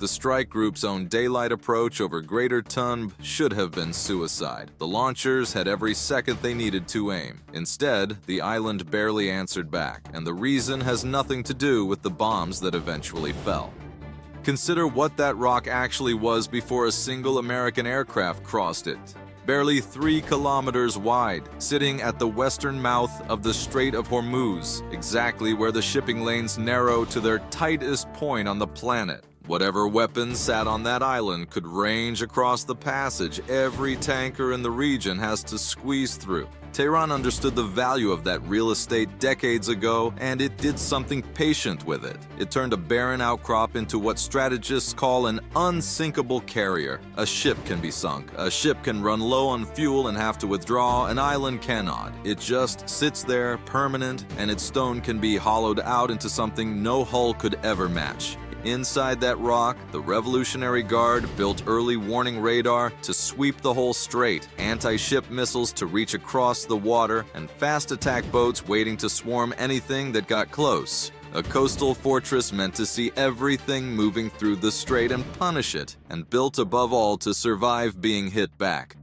The strike group's own daylight approach over Greater Tunb should have been suicide. The launchers had every second they needed to aim. Instead, the island barely answered back, and the reason has nothing to do with the bombs that eventually fell. Consider what that rock actually was before a single American aircraft crossed it. Barely 3 kilometers wide, sitting at the western mouth of the Strait of Hormuz, exactly where the shipping lanes narrow to their tightest point on the planet. Whatever weapons sat on that island could range across the passage every tanker in the region has to squeeze through. Tehran understood the value of that real estate decades ago, and it did something patient with it. It turned a barren outcrop into what strategists call an unsinkable carrier. A ship can be sunk. A ship can run low on fuel and have to withdraw. An island cannot. It just sits there, permanent, and its stone can be hollowed out into something no hull could ever match. Inside that rock, the Revolutionary Guard built early warning radar to sweep the whole strait, anti-ship missiles to reach across the water, and fast attack boats waiting to swarm anything that got close. A coastal fortress meant to see everything moving through the strait and punish it, and built above all to survive being hit back.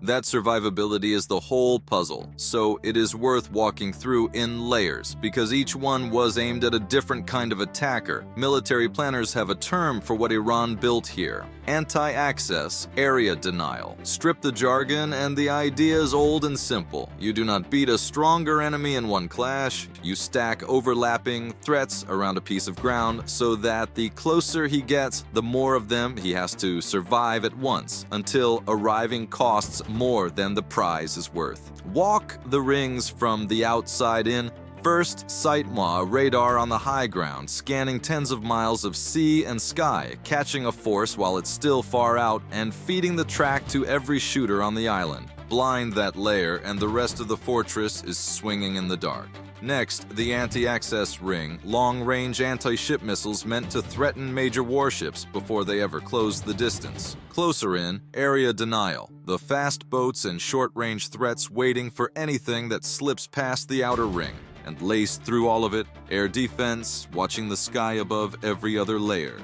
That survivability is the whole puzzle, so it is worth walking through in layers, because each one was aimed at a different kind of attacker. Military planners have a term for what Iran built here: anti-access, area denial. Strip the jargon and the idea is old and simple. You do not beat a stronger enemy in one clash, you stack overlapping threats around a piece of ground so that the closer he gets, the more of them he has to survive at once, until arriving costs more than the prize is worth. Walk the rings from the outside in. First, sight radar on the high ground, scanning tens of miles of sea and sky, catching a force while it's still far out, and feeding the track to every shooter on the island. Blind that layer, and the rest of the fortress is swinging in the dark. Next, the anti-access ring, long-range anti-ship missiles meant to threaten major warships before they ever close the distance. Closer in, area denial, the fast boats and short-range threats waiting for anything that slips past the outer ring. And laced through all of it, air defense, watching the sky above every other layer.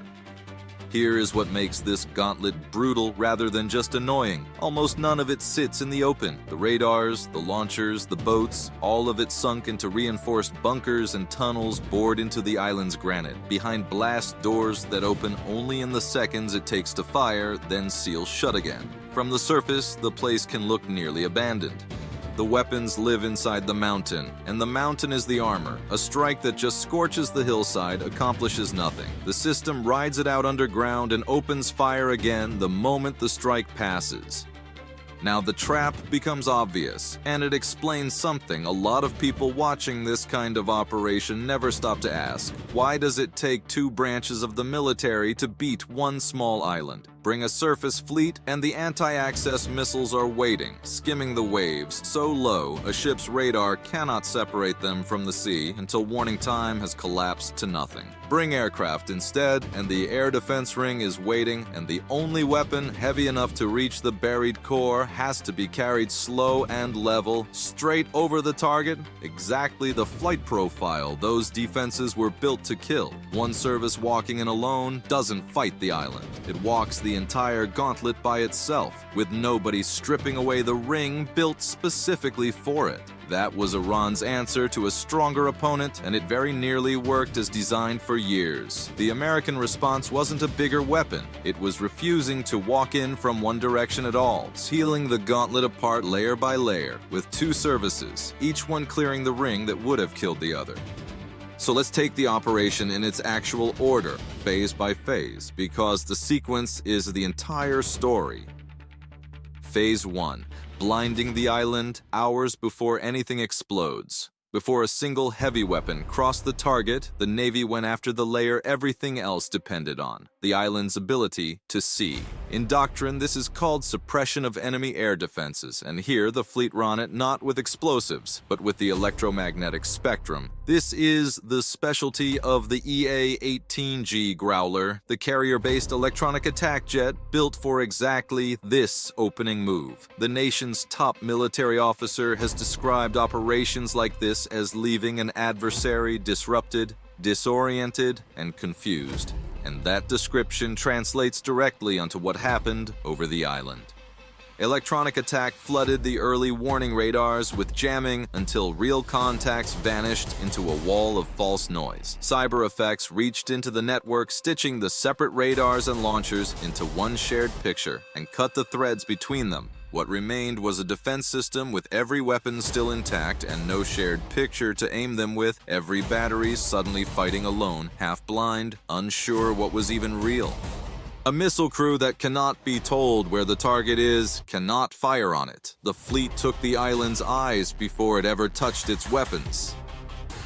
Here is what makes this gauntlet brutal rather than just annoying. Almost none of it sits in the open. The radars, the launchers, the boats, all of it sunk into reinforced bunkers and tunnels bored into the island's granite, behind blast doors that open only in the seconds it takes to fire, then seal shut again. From the surface, the place can look nearly abandoned. The weapons live inside the mountain, and the mountain is the armor. A strike that just scorches the hillside accomplishes nothing. The system rides it out underground and opens fire again the moment the strike passes. Now the trap becomes obvious, and it explains something a lot of people watching this kind of operation never stop to ask. Why does it take 2 branches of the military to beat one small island? Bring a surface fleet, and the anti-access missiles are waiting, skimming the waves so low a ship's radar cannot separate them from the sea until warning time has collapsed to nothing. Bring aircraft instead, and the air defense ring is waiting, and the only weapon heavy enough to reach the buried core has to be carried slow and level, straight over the target, exactly the flight profile those defenses were built to kill. One service walking in alone doesn't fight the island. It walks the entire gauntlet by itself, with nobody stripping away the ring built specifically for it. That was Iran's answer to a stronger opponent, and it very nearly worked as designed for years. The American response wasn't a bigger weapon. It was refusing to walk in from one direction at all, peeling the gauntlet apart layer by layer, with 2 services, each one clearing the ring that would have killed the other. So let's take the operation in its actual order, phase by phase, because the sequence is the entire story. Phase 1. Blinding the island hours before anything explodes. Before a single heavy weapon crossed the target, the Navy went after the layer everything else depended on, the island's ability to see. In doctrine, this is called suppression of enemy air defenses, and here the fleet ran it not with explosives, but with the electromagnetic spectrum. This is the specialty of the EA-18G Growler, the carrier-based electronic attack jet built for exactly this opening move. The nation's top military officer has described operations like this as leaving an adversary disrupted, disoriented, and confused. and that description translates directly onto what happened over the island. Electronic attack flooded the early warning radars with jamming until real contacts vanished into a wall of false noise. Cyber effects reached into the network, stitching the separate radars and launchers into one shared picture and cut the threads between them. What remained was a defense system with every weapon still intact and no shared picture to aim them with, every battery suddenly fighting alone, half blind, unsure what was even real. A missile crew that cannot be told where the target is cannot fire on it. The fleet took the island's eyes before it ever touched its weapons.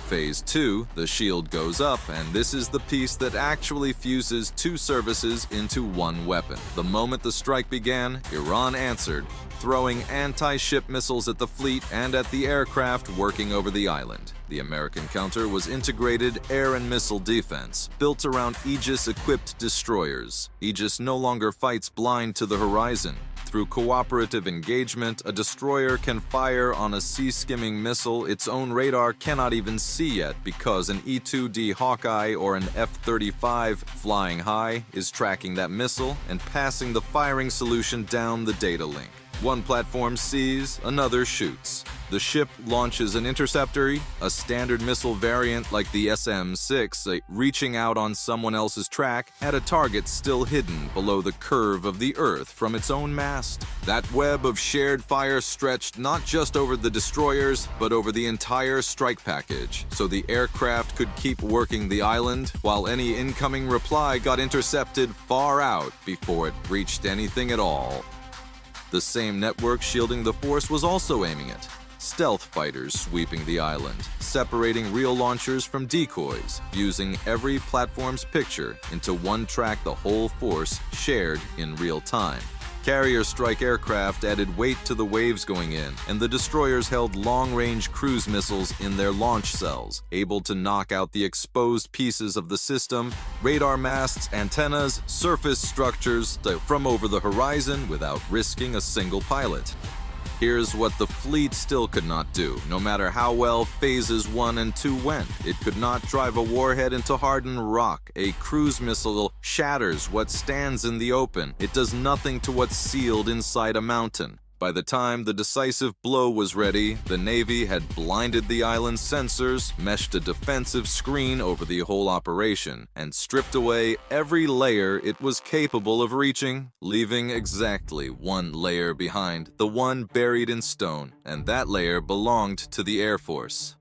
Phase 2, the shield goes up, and this is the piece that actually fuses two services into one weapon. The moment the strike began, Iran answered, throwing anti-ship missiles at the fleet and at the aircraft working over the island. The American counter was integrated air and missile defense, built around Aegis-equipped destroyers. Aegis no longer fights blind to the horizon. Through cooperative engagement, a destroyer can fire on a sea-skimming missile its own radar cannot even see yet because an E-2D Hawkeye or an F-35 flying high is tracking that missile and passing the firing solution down the data link. One platform sees, another shoots. The ship launches an interceptor, a standard missile variant like the SM-6, reaching out on someone else's track at a target still hidden below the curve of the Earth from its own mast. That web of shared fire stretched not just over the destroyers, but over the entire strike package, so the aircraft could keep working the island, while any incoming reply got intercepted far out before it reached anything at all. The same network shielding the force was also aiming it. Stealth fighters sweeping the island, separating real launchers from decoys, fusing every platform's picture into one track the whole force shared in real time. Carrier strike aircraft added weight to the waves going in, and the destroyers held long-range cruise missiles in their launch cells, able to knock out the exposed pieces of the system, radar masts, antennas, surface structures from over the horizon without risking a single pilot. Here's what the fleet still could not do, no matter how well Phases 1 and 2 went. It could not drive a warhead into hardened rock. A cruise missile shatters what stands in the open. It does nothing to what's sealed inside a mountain. By the time the decisive blow was ready, the Navy had blinded the island's sensors, meshed a defensive screen over the whole operation, and stripped away every layer it was capable of reaching, leaving exactly one layer behind, the one buried in stone, and that layer belonged to the Air Force.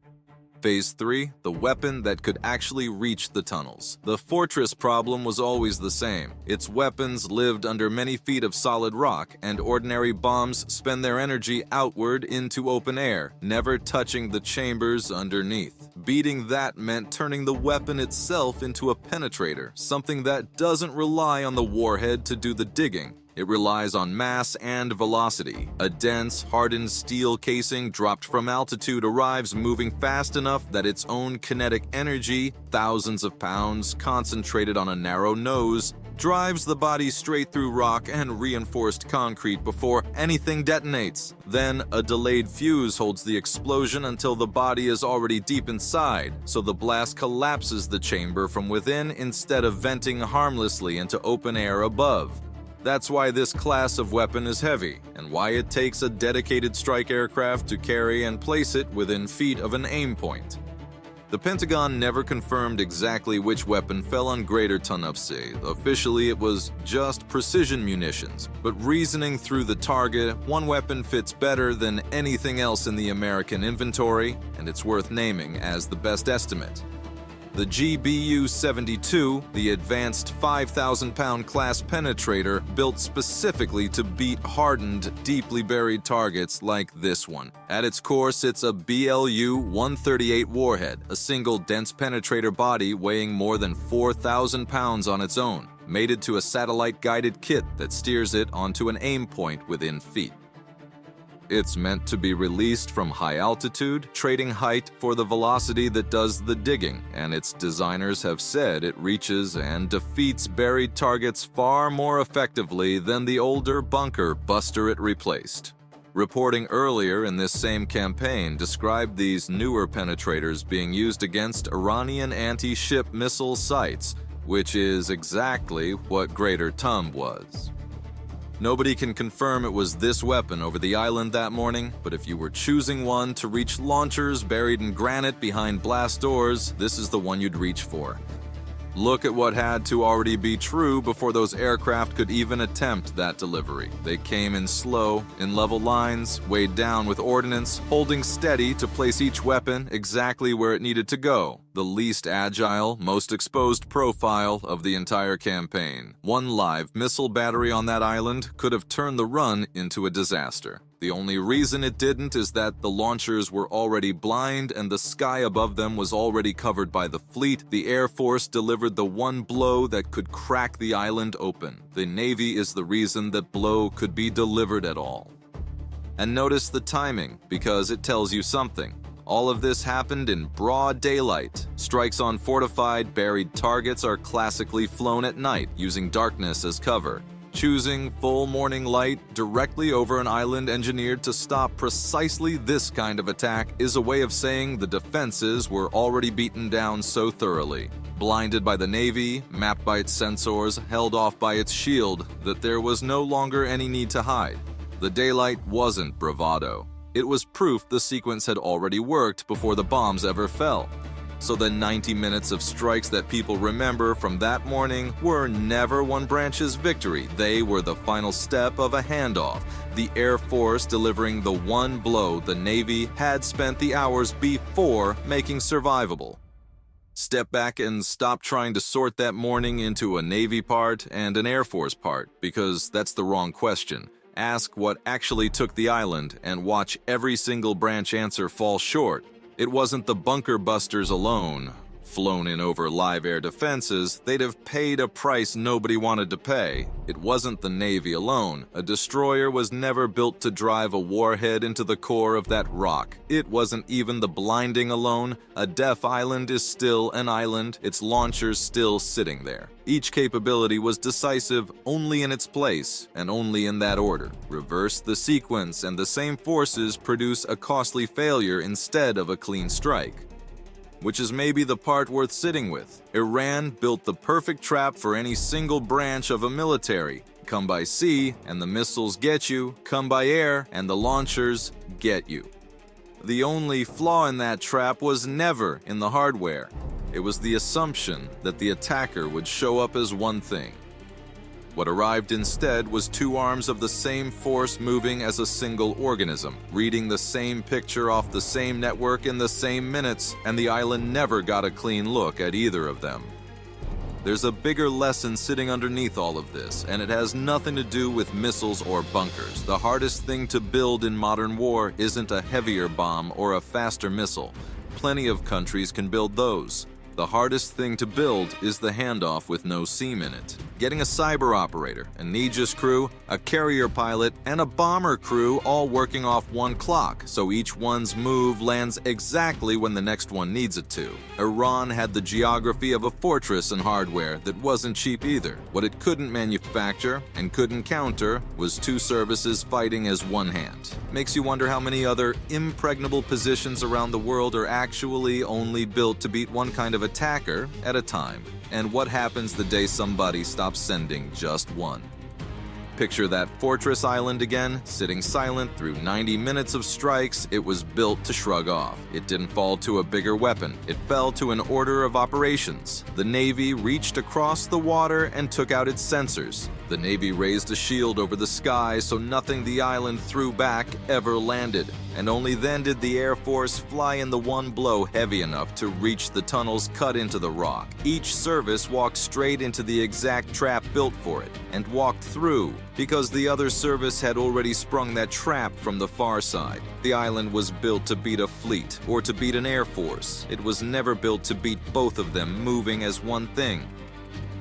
Phase 3, the weapon that could actually reach the tunnels. The fortress problem was always the same. Its weapons lived under many feet of solid rock, and ordinary bombs spend their energy outward into open air, never touching the chambers underneath. Beating that meant turning the weapon itself into a penetrator, something that doesn't rely on the warhead to do the digging. It relies on mass and velocity. A dense, hardened steel casing dropped from altitude arrives moving fast enough that its own kinetic energy, thousands of pounds concentrated on a narrow nose, drives the body straight through rock and reinforced concrete before anything detonates. Then, a delayed fuse holds the explosion until the body is already deep inside, so the blast collapses the chamber from within instead of venting harmlessly into open air above. That's why this class of weapon is heavy, and why it takes a dedicated strike aircraft to carry and place it within feet of an aim point. The Pentagon never confirmed exactly which weapon fell on Greater Tunb. Officially, it was just precision munitions, but reasoning through the target, one weapon fits better than anything else in the American inventory, and it's worth naming as the best estimate. The GBU-72, the advanced 5,000-pound class penetrator built specifically to beat hardened, deeply buried targets like this one. At its core sits a BLU-138 warhead, a single dense penetrator body weighing more than 4,000 pounds on its own, mated to a satellite-guided kit that steers it onto an aim point within feet. It's meant to be released from high altitude, trading height for the velocity that does the digging, and its designers have said it reaches and defeats buried targets far more effectively than the older bunker buster it replaced. Reporting earlier in this same campaign described these newer penetrators being used against Iranian anti-ship missile sites, which is exactly what Greater Tunb was. Nobody can confirm it was this weapon over the island that morning, but if you were choosing one to reach launchers buried in granite behind blast doors, this is the one you'd reach for. Look at what had to already be true before those aircraft could even attempt that delivery. They came in slow, in level lines, weighed down with ordnance, holding steady to place each weapon exactly where it needed to go. The least agile, most exposed profile of the entire campaign. One live missile battery on that island could have turned the run into a disaster. The only reason it didn't is that the launchers were already blind and the sky above them was already covered by the fleet. The Air Force delivered the one blow that could crack the island open. The Navy is the reason that blow could be delivered at all. And notice the timing, because it tells you something. All of this happened in broad daylight. Strikes on fortified, buried targets are classically flown at night, using darkness as cover. Choosing full morning light directly over an island engineered to stop precisely this kind of attack is a way of saying the defenses were already beaten down so thoroughly, blinded by the Navy, mapped by its sensors, held off by its shield, that there was no longer any need to hide. The daylight wasn't bravado. It was proof the sequence had already worked before the bombs ever fell. So the 90 minutes of strikes that people remember from that morning were never one branch's victory. They were the final step of a handoff, the Air Force delivering the one blow the Navy had spent the hours before making survivable. Step back and stop trying to sort that morning into a Navy part and an Air Force part, because that's the wrong question. Ask what actually took the island and watch every single branch answer fall short. It wasn't the bunker busters alone. Flown in over live air defenses, they'd have paid a price nobody wanted to pay. It wasn't the Navy alone. A destroyer was never built to drive a warhead into the core of that rock. It wasn't even the blinding alone. A deaf island is still an island, its launchers still sitting there. Each capability was decisive only in its place, and only in that order. Reverse the sequence, and the same forces produce a costly failure instead of a clean strike. Which is maybe the part worth sitting with. Iran built the perfect trap for any single branch of a military. Come by sea, and the missiles get you. Come by air, and the launchers get you. The only flaw in that trap was never in the hardware. It was the assumption that the attacker would show up as one thing. What arrived instead was two arms of the same force moving as a single organism, reading the same picture off the same network in the same minutes, and the island never got a clean look at either of them. There's a bigger lesson sitting underneath all of this, and it has nothing to do with missiles or bunkers. The hardest thing to build in modern war isn't a heavier bomb or a faster missile. Plenty of countries can build those. The hardest thing to build is the handoff with no seam in it. Getting a cyber operator, an Aegis crew, a carrier pilot, and a bomber crew all working off one clock, so each one's move lands exactly when the next one needs it to. Iran had the geography of a fortress and hardware that wasn't cheap either. What it couldn't manufacture and couldn't counter was two services fighting as one hand. Makes you wonder how many other impregnable positions around the world are actually only built to beat one kind of attacker at a time, and what happens the day somebody stops sending just one. Picture that fortress island again, sitting silent through 90 minutes of strikes. It was built to shrug off. It didn't fall to a bigger weapon. It fell to an order of operations. The Navy reached across the water and took out its sensors. The Navy raised a shield over the sky so nothing the island threw back ever landed. And only then did the Air Force fly in the one blow heavy enough to reach the tunnels cut into the rock. Each service walked straight into the exact trap built for it, and walked through, because the other service had already sprung that trap from the far side. The island was built to beat a fleet, or to beat an Air Force. It was never built to beat both of them moving as one thing.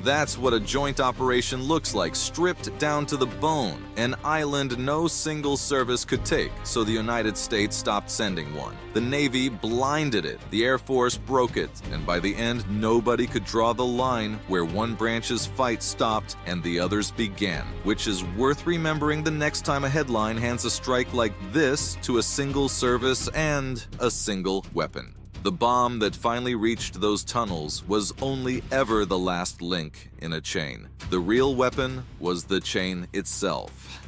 That's what a joint operation looks like, stripped down to the bone. An island no single service could take, so the United States stopped sending one. The Navy blinded it, the Air Force broke it, and by the end, nobody could draw the line where one branch's fight stopped and the others began, which is worth remembering the next time a headline hands a strike like this to a single service and a single weapon. The bomb that finally reached those tunnels was only ever the last link in a chain. The real weapon was the chain itself.